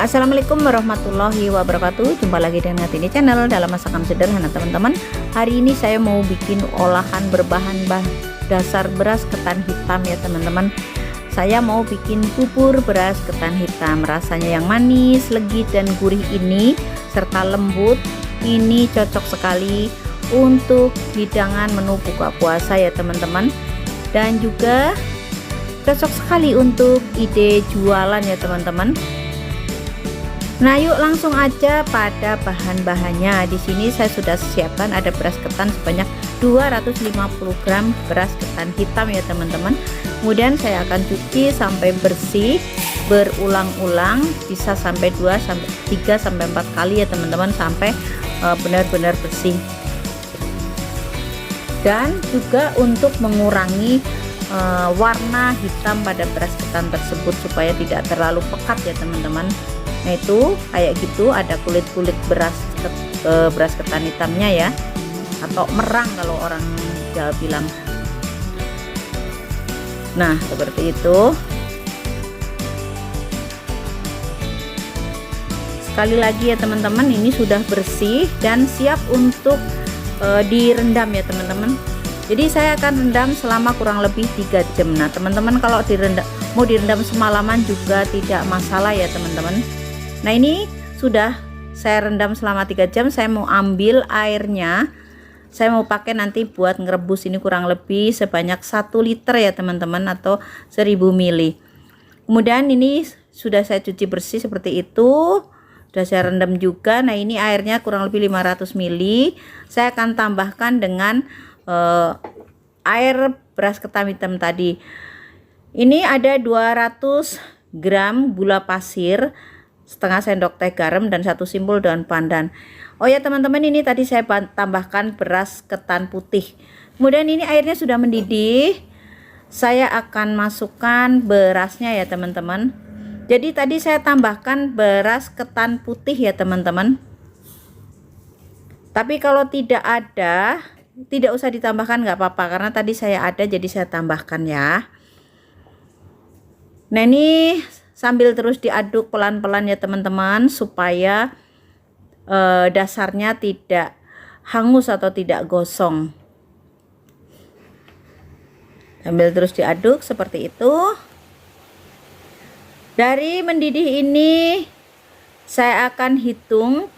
Assalamualaikum warahmatullahi wabarakatuh. Jumpa lagi dengan Kartini Channel dalam masakan sederhana teman-teman. Hari ini saya mau bikin olahan berbahan dasar beras ketan hitam ya teman-teman. Saya mau bikin bubur beras ketan hitam. Rasanya yang manis, legit dan gurih ini serta lembut. Ini cocok sekali untuk hidangan menu buka puasa ya teman-teman. Dan juga cocok sekali untuk ide jualan ya teman-teman. Nah, yuk langsung aja pada bahan-bahannya. Di sini saya sudah siapkan ada beras ketan sebanyak 250 gram beras ketan hitam ya teman-teman. Kemudian saya akan cuci sampai bersih berulang-ulang, bisa sampai 3 sampai 4 kali ya teman-teman, sampai benar-benar bersih. Dan juga untuk mengurangi warna hitam pada beras ketan tersebut supaya tidak terlalu pekat ya teman-teman. Nah, itu kayak gitu, ada kulit-kulit beras ketan hitamnya ya, atau merang kalau orang Jawa bilang. Nah, seperti itu. Sekali lagi ya teman-teman, ini sudah bersih dan siap untuk direndam ya teman-teman. Jadi saya akan rendam selama kurang lebih 3 jam. Nah teman-teman, kalau mau direndam semalaman juga tidak masalah ya teman-teman. Nah, ini sudah saya rendam selama 3 jam. Saya mau ambil airnya. Saya mau pakai nanti buat ngerebus, ini kurang lebih sebanyak 1 liter ya teman-teman, atau 1000 ml. Kemudian ini sudah saya cuci bersih seperti itu. Sudah saya rendam juga. Nah, ini airnya kurang lebih 500 ml. Saya akan tambahkan dengan air beras ketan hitam tadi. Ini ada 200 gram gula pasir, setengah sendok teh garam, dan 1 simpul daun pandan. Oh ya teman-teman, ini tadi saya tambahkan beras ketan putih. Kemudian ini airnya sudah mendidih. Saya akan masukkan berasnya ya teman-teman. Jadi tadi saya tambahkan beras ketan putih ya teman-teman. Tapi kalau tidak ada, tidak usah ditambahkan, nggak apa-apa, karena tadi saya ada jadi saya tambahkan ya. Nah, ini sambil terus diaduk pelan-pelan ya teman-teman, supaya dasarnya tidak hangus atau tidak gosong. Sambil terus diaduk seperti itu. Dari mendidih ini saya akan hitung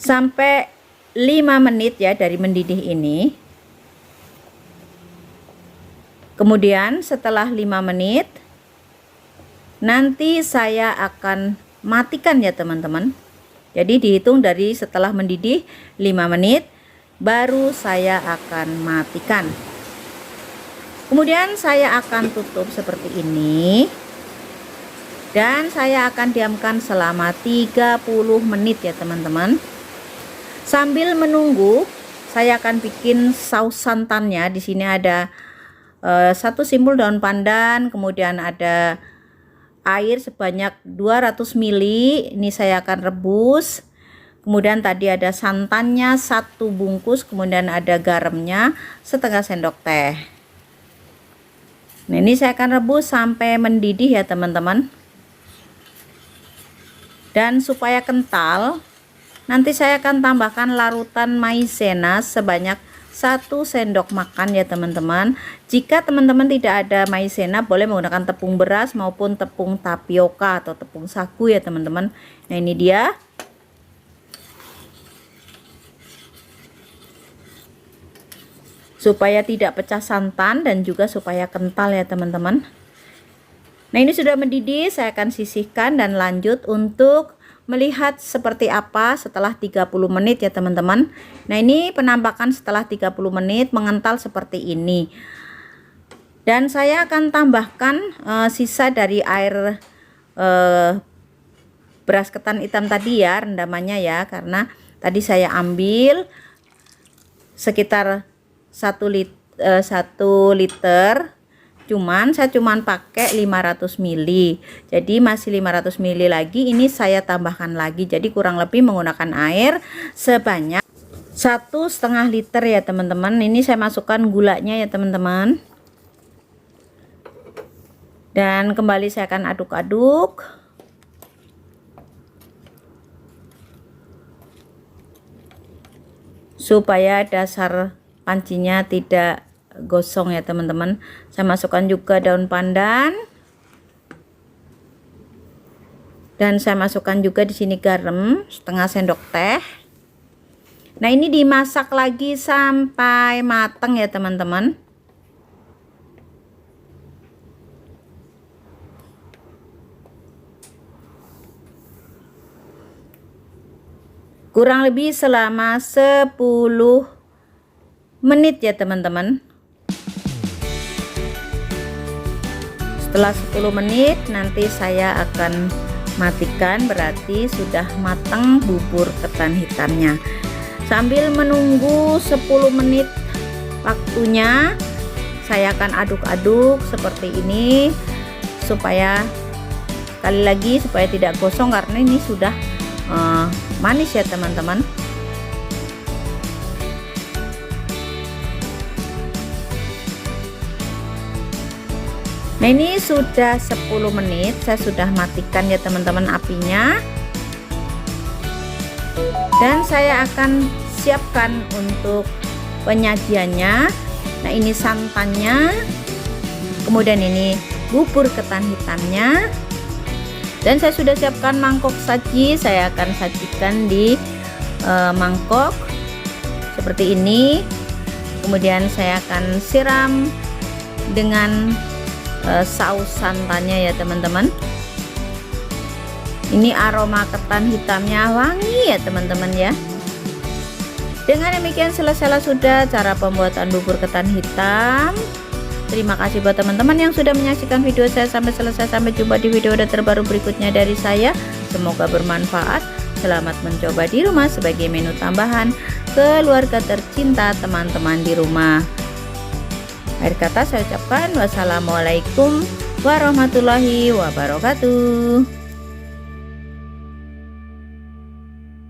sampai 5 menit ya dari mendidih ini. Kemudian setelah 5 menit nanti saya akan matikan ya teman-teman. Jadi dihitung dari setelah mendidih 5 menit baru saya akan matikan. Kemudian saya akan tutup seperti ini. Dan saya akan diamkan selama 30 menit ya teman-teman. Sambil menunggu, saya akan bikin saus santannya. Di sini ada 1 simpul daun pandan, kemudian ada air sebanyak 200 ml. Ini saya akan rebus. Kemudian tadi ada santannya 1 bungkus, kemudian ada garamnya setengah sendok teh. Nah, ini saya akan rebus sampai mendidih ya teman-teman. Dan supaya kental, nanti saya akan tambahkan larutan maizena sebanyak 1 sendok makan ya teman-teman. Jika teman-teman tidak ada maizena, boleh menggunakan tepung beras maupun tepung tapioka atau tepung sagu ya teman-teman. Nah, ini dia. Supaya tidak pecah santan dan juga supaya kental ya teman-teman. Nah, ini sudah mendidih, saya akan sisihkan dan lanjut untuk melihat seperti apa setelah 30 menit ya teman-teman. Nah, ini penampakan setelah 30 menit mengental seperti ini. Dan saya akan tambahkan sisa dari air beras ketan hitam tadi ya, rendamannya ya, karena tadi saya ambil sekitar 1 liter. Saya cuman pakai 500 ml. Jadi masih 500 ml lagi, ini saya tambahkan lagi. Jadi kurang lebih menggunakan air sebanyak 1,5 liter ya teman-teman. Ini saya masukkan gulanya ya teman-teman. Dan kembali saya akan aduk-aduk. supaya dasar pancinya tidak gosong ya teman-teman. Saya masukkan juga daun pandan dan saya masukkan juga di sini garam setengah sendok teh. Nah, ini dimasak lagi sampai matang ya teman-teman. Kurang lebih selama 10 menit ya teman-teman. Setelah 10 menit nanti saya akan matikan, berarti sudah matang bubur ketan hitamnya. Sambil menunggu 10 menit waktunya, saya akan aduk-aduk seperti ini supaya sekali lagi supaya tidak gosong, karena ini sudah manis ya teman-teman. Nah, ini sudah 10 menit saya sudah matikan ya teman-teman apinya, dan saya akan siapkan untuk penyajiannya. Nah, ini santannya, kemudian ini bubur ketan hitamnya, dan saya sudah siapkan mangkok saji. Saya akan sajikan di mangkok seperti ini. Kemudian saya akan siram dengan saus santannya ya teman-teman. Ini aroma ketan hitamnya wangi ya teman-teman ya. Dengan demikian selesailah sudah cara pembuatan bubur ketan hitam. Terima kasih buat teman-teman yang sudah menyaksikan video saya sampai selesai. Sampai jumpa di video terbaru berikutnya dari saya. Semoga bermanfaat. Selamat mencoba di rumah sebagai menu tambahan keluarga tercinta teman-teman di rumah. Akhir kata saya ucapkan wassalamualaikum warahmatullahi wabarakatuh.